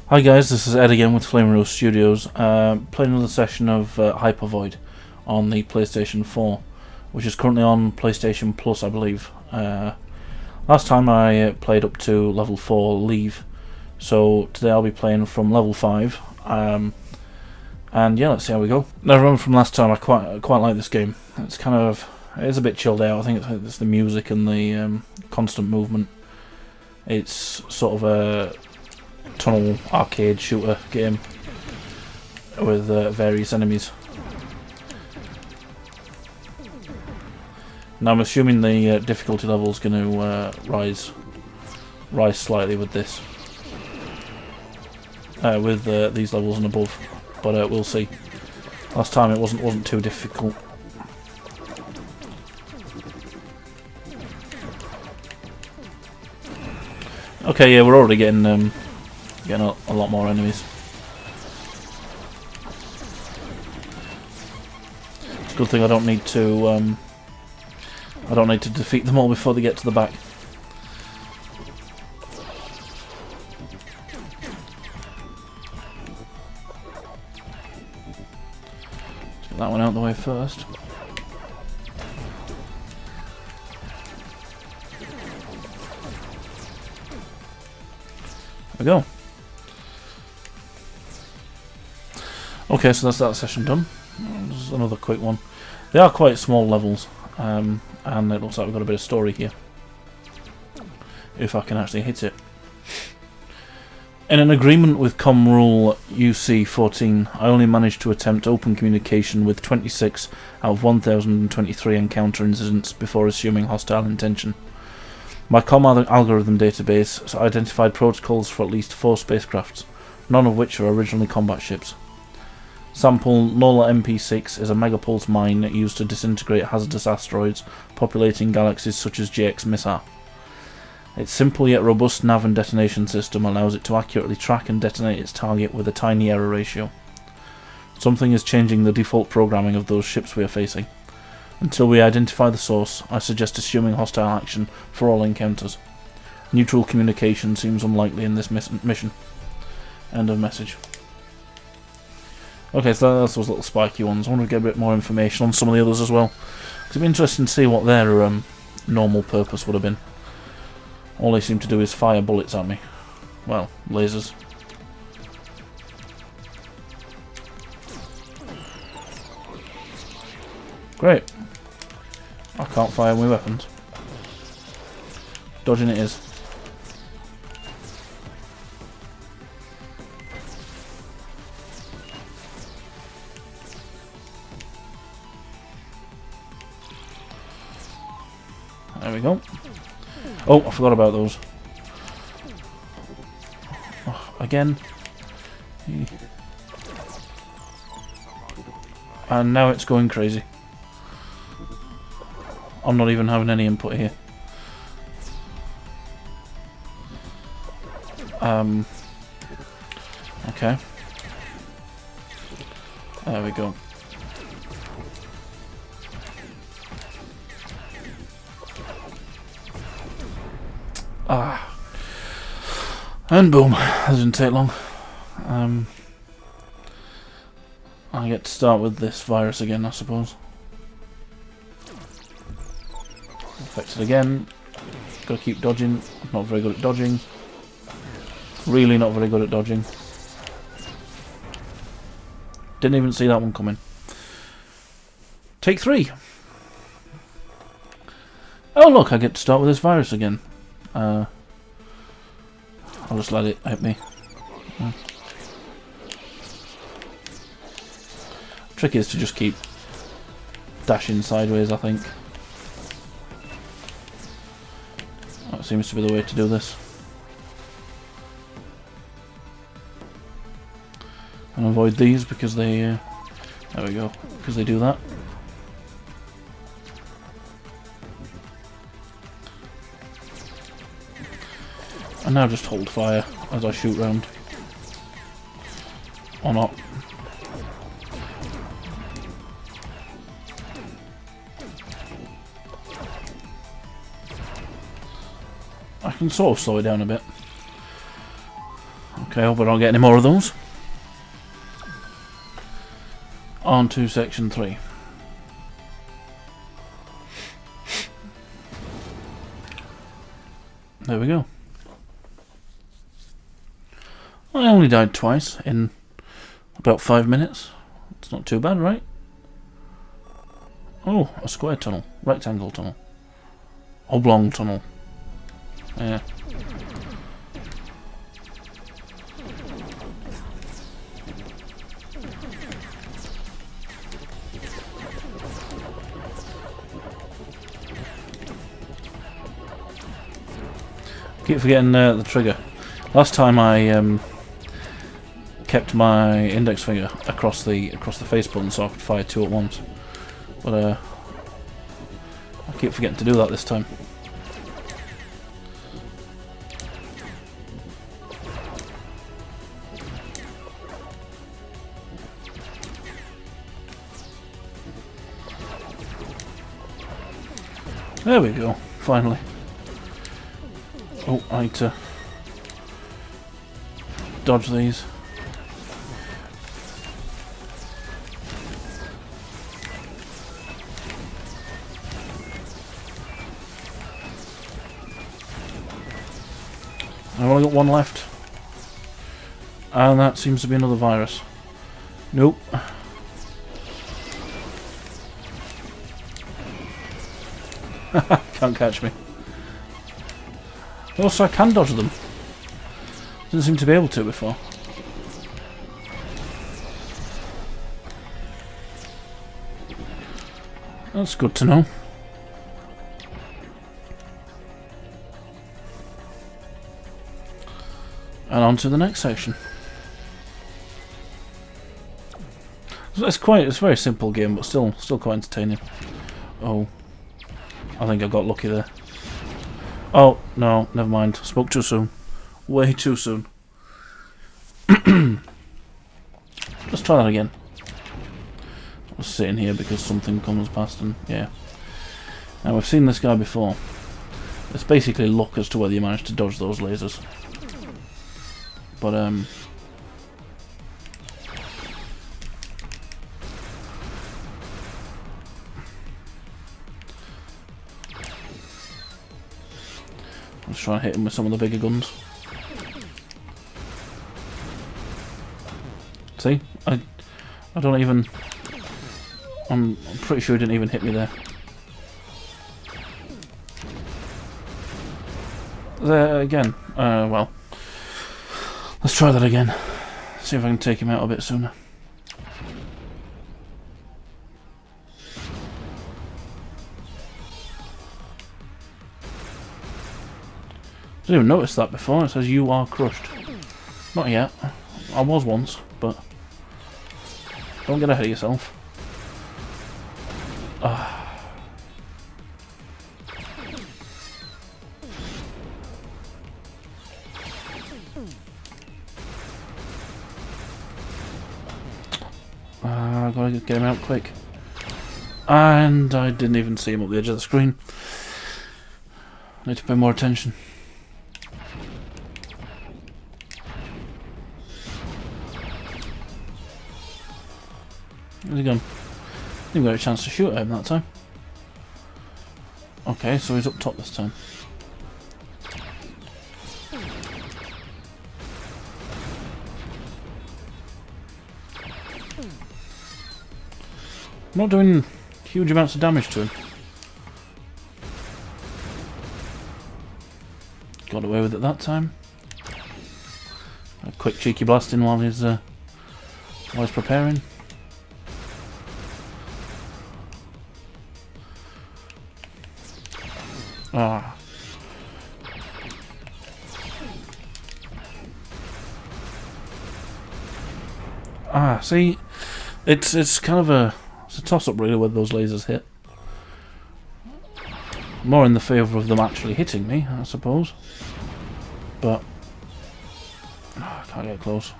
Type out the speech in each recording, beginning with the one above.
Hi guys, this is Ed again with Flame Rose Studios, playing another session of Hyper Void on the PlayStation 4, which is currently on PlayStation Plus, I believe. Last time I played up to level 4 Leave, so today I'll be playing from level 5, and yeah, let's see how we go. Now, I remember from last time I quite like this game. It is a bit chilled out. I think it's the music and the constant movement. It's sort of a tunnel arcade shooter game with various enemies. Now I'm assuming the difficulty level is going to rise slightly with this, with these levels and above, but we'll see. Last time it wasn't too difficult. Okay, yeah, we're already getting a lot more enemies. It's a good thing I don't need to defeat them all before they get to the back. Let's get that one out of the way first. There we go. Okay, so that's that session done. There's another quick one. They are quite small levels, and it looks like we've got a bit of story here. If I can actually hit it. In an agreement with Com Rule UC-14, I only managed to attempt open communication with 26 out of 1023 encounter incidents before assuming hostile intention. My COM algorithm database identified protocols for at least 4 spacecrafts, none of which are originally combat ships. Sample Nola MP6 is a megapulse mine used to disintegrate hazardous asteroids populating galaxies such as JX Missile. Its simple yet robust nav and detonation system allows it to accurately track and detonate its target with a tiny error ratio. Something is changing the default programming of those ships we are facing. Until we identify the source, I suggest assuming hostile action for all encounters. Neutral communication seems unlikely in this mission. End of message. Okay, so that's those little spiky ones. I want to get a bit more information on some of the others as well. It'd be interesting to see what their normal purpose would have been. All they seem to do is fire bullets at me. Well, lasers. Great. I can't fire my weapons. Dodging it is. There we go. Oh, I forgot about those. Oh, again. And now it's going crazy. I'm not even having any input here. Okay. There we go. And boom. That didn't take long. I get to start with this virus again, I suppose. Affected again. Gotta keep dodging. Not very good at dodging. Really not very good at dodging. Didn't even see that one coming. Take 3. Oh look, I get to start with this virus again. I'll just let it hit me. Trick is to just keep dashing sideways, I think. That seems to be the way to do this. And avoid these because they... there we go. Because they do that. And now just hold fire as I shoot round. Or not. I can sort of slow it down a bit. Okay, I hope I don't get any more of those. On to section 3. There we go. I only died twice in about 5 minutes. It's not too bad, right? Oh, a square tunnel. Rectangle tunnel. Oblong tunnel. Yeah. Keep forgetting the trigger. Last time I kept my index finger across the face button so I could fire 2 at once. But I keep forgetting to do that this time. There we go, finally. Oh, I need to dodge these. I've only got one left. And that seems to be another virus. Nope. Can't catch me. Also, I can dodge them. Didn't seem to be able to before. That's good to know. And on to the next section. It's a very simple game, but still quite entertaining. Oh, I think I got lucky there. Oh, no, never mind. Spoke too soon. Way too soon. Let's try that again. I was sitting here because something comes past and, yeah. Now, we've seen this guy before. It's basically luck as to whether you manage to dodge those lasers. But, let's try and hit him with some of the bigger guns. See? I don't even... I'm pretty sure he didn't even hit me there. There again. Well. Let's try that again. See if I can take him out a bit sooner. I didn't even notice that before. It says you are crushed. Not yet. I was once, but don't get ahead of yourself. I gotta get him out quick. And I didn't even see him up the edge of the screen. Need to pay more attention. Where's he gone? Didn't get a chance to shoot at him that time. Okay, so he's up top this time. I'm not doing huge amounts of damage to him. Got away with it that time. A quick cheeky blasting while he's preparing. Ah. Ah, see, it's kind of a toss-up really whether those lasers hit. More in the favour of them actually hitting me, I suppose. But I can't get close.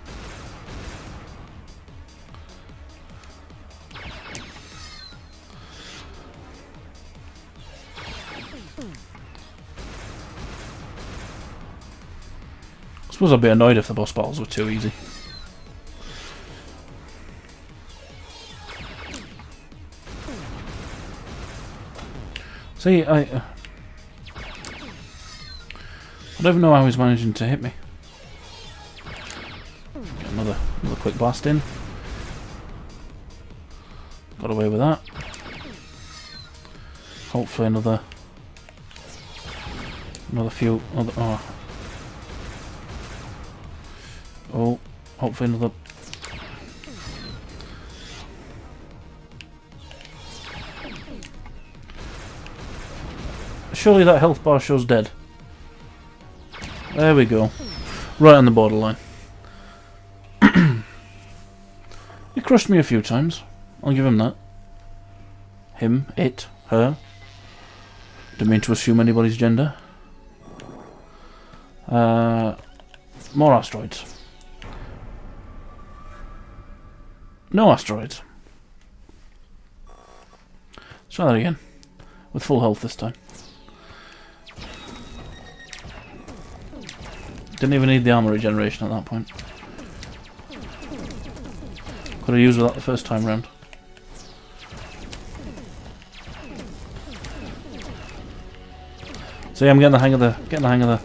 suppose I'd be annoyed if the boss battles were too easy. See, I don't even know how he's managing to hit me. Get another quick blast in. Got away with that. Hopefully another few other. Oh, hopefully another. Surely that health bar shows dead. There we go. Right on the borderline. He crushed me a few times. I'll give him that. Him, it, her. Didn't mean to assume anybody's gender. More asteroids. No asteroids. Let's try that again. With full health this time. Didn't even need the armor regeneration at that point. Could have used that the first time round. See, I'm getting the hang of the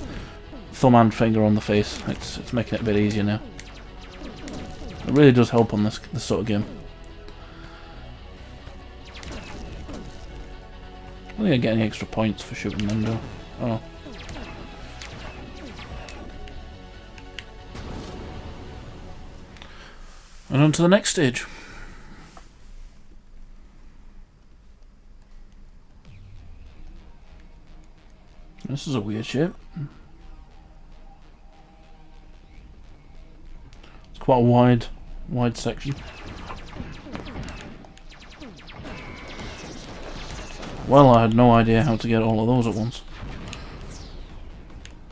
thumb and finger on the face. It's making it a bit easier now. It really does help on this sort of game. I don't think I get any extra points for shooting them, though. Oh. And on to the next stage. This is a weird shape. It's quite a wide section. Well, I had no idea how to get all of those at once.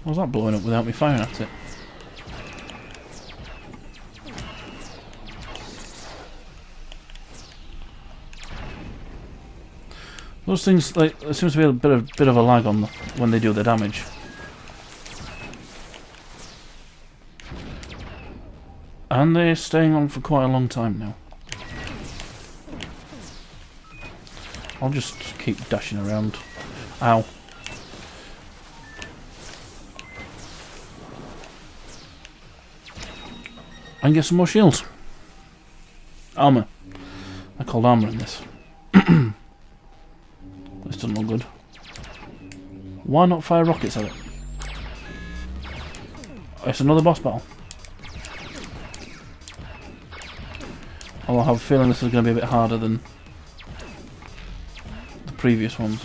Why was that blowing up without me firing at it? Those things, like, there seems to be a bit of a lag on them when they do the damage. And they're staying on for quite a long time now. I'll just keep dashing around. Ow. And get some more shields. Armour. I called armour in this. This doesn't look good. Why not fire rockets at it? Oh, it's another boss battle. Although I have a feeling this is going to be a bit harder than the previous ones.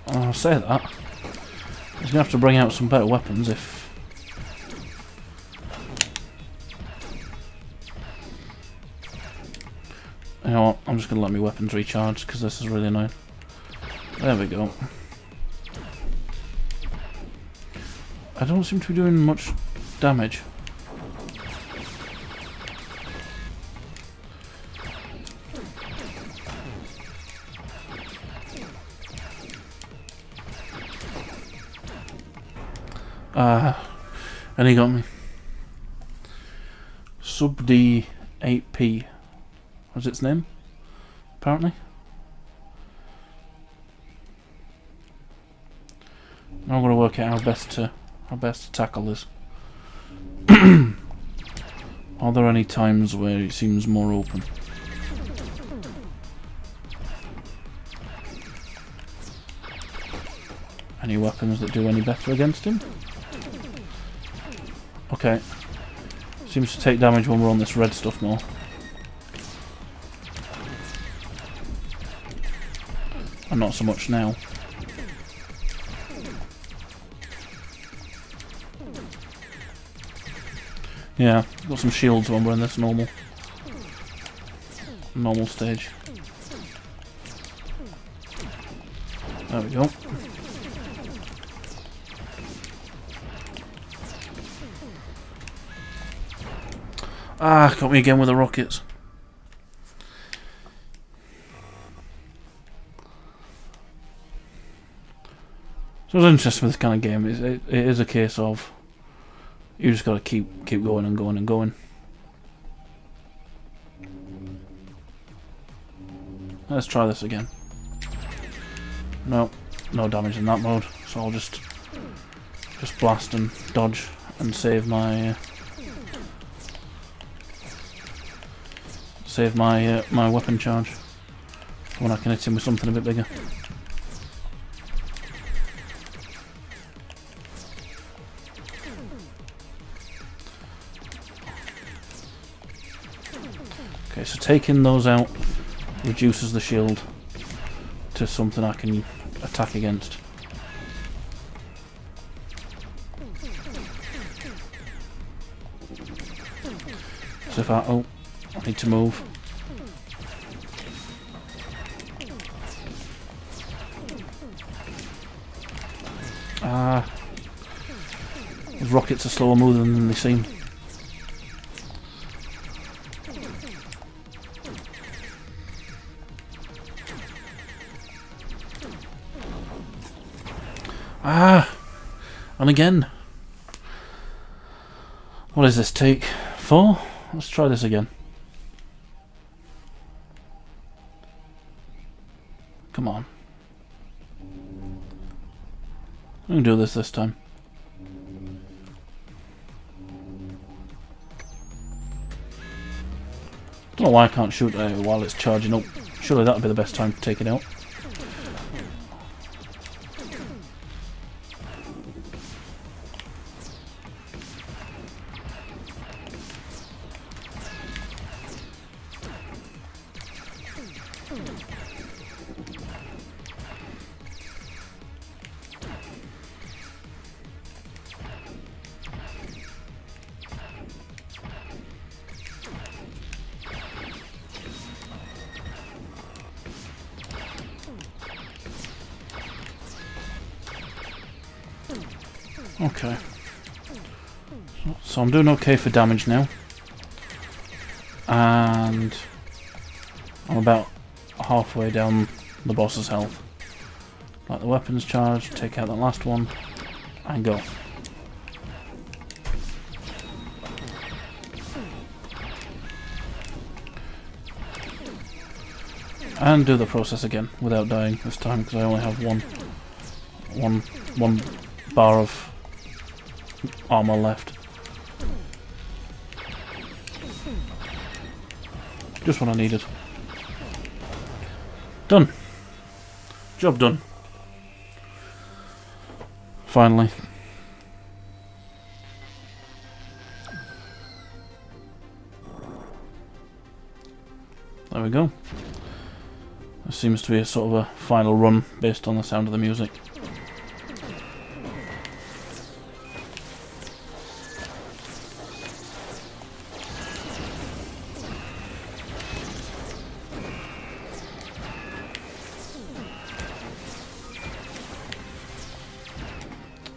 I'll say that. He's going to have to bring out some better weapons if... You know what, I'm just going to let my weapons recharge because this is really annoying. There we go. I don't seem to be doing much damage. And he got me. Sub D 8P. What's its name? Apparently. Now I'm going to work out how best to tackle this. Are there any times where it seems more open? Any weapons that do any better against him? Okay. Seems to take damage when we're on this red stuff more. And not so much now. Yeah, got some shields when we're in this normal stage. There we go. Ah, got me again with the rockets. So it's interesting with this kind of game. It is a case of you just got to keep going and going and going. Let's try this again. No damage in that mode. So I'll just blast and dodge and save my my weapon charge when I can hit him with something a bit bigger. Okay, so taking those out reduces the shield to something I can attack against. So if I need to move. Those rockets are slower moving than they seem. And again. What does this take? 4? Let's try this again. Come on. We can do this time. Don't know why I can't shoot it while it's charging up. Surely that would be the best time to take it out. Okay. So I'm doing okay for damage now. And I'm about halfway down the boss's health. Like the weapons charge, take out that last one, and go. And do the process again without dying this time because I only have one bar of armor left. Just what I needed. Done. Job done. Finally. There we go. This seems to be a sort of a final run based on the sound of the music.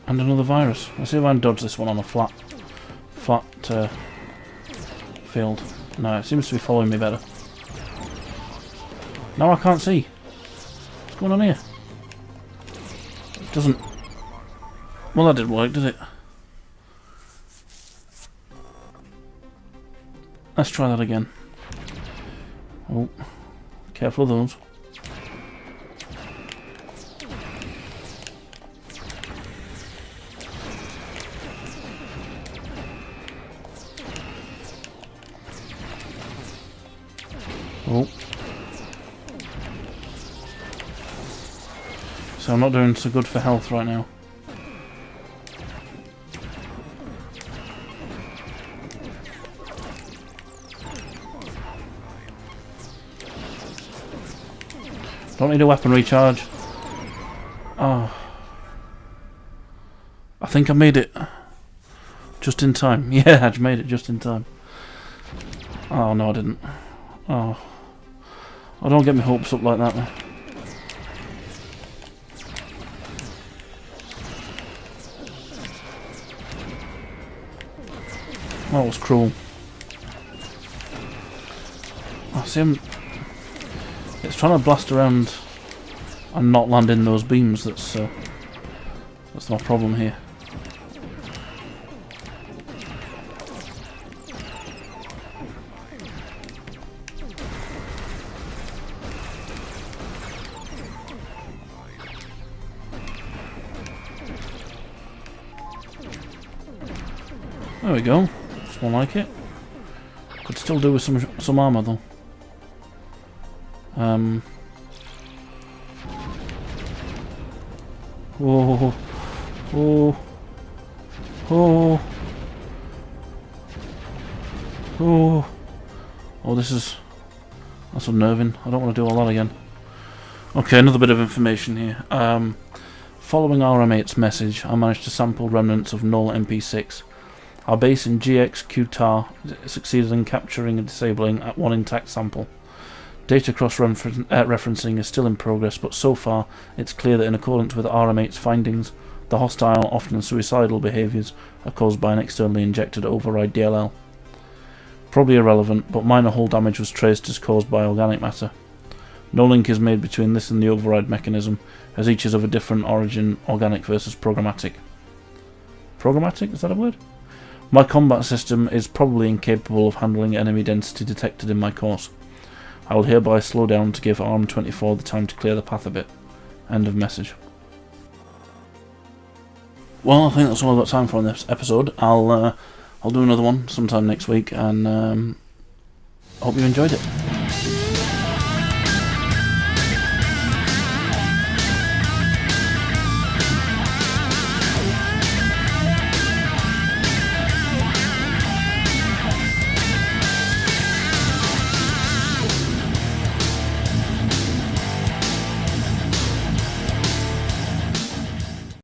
And another virus. Let's see if I can dodge this one on a flat field. No, it seems to be following me better. Now I can't see. What's going on here? It doesn't... Well, that didn't work, did it? Let's try that again. Oh, careful of those. Oh. So I'm not doing so good for health right now. Don't need a weapon recharge. Oh. I think I made it. Just in time. Yeah, I made it just in time. Oh, no I didn't. Oh. Oh, don't get my hopes up like that, man. That was cruel. I see him. It's trying to blast around and not land in those beams. That's That's no problem here. There we go. Just more like it. Could still do with some armour though. Oh, oh, oh, oh, oh! That's unnerving. I don't want to do all that again. Okay, another bit of information here. Following our mate's message, I managed to sample remnants of null MP6. Our base in GX-QTAR succeeded in capturing and disabling one intact sample. Data cross-referencing is still in progress, but so far it's clear that in accordance with RMA's findings, the hostile, often suicidal behaviours are caused by an externally injected override DLL. Probably irrelevant, but minor hull damage was traced as caused by organic matter. No link is made between this and the override mechanism, as each is of a different origin, organic versus programmatic. Programmatic? Is that a word? My combat system is probably incapable of handling enemy density detected in my course. I will hereby slow down to give Arm 24 the time to clear the path a bit. End of message. Well, I think that's all I've got time for in this episode. I'll do another one sometime next week, and hope you enjoyed it.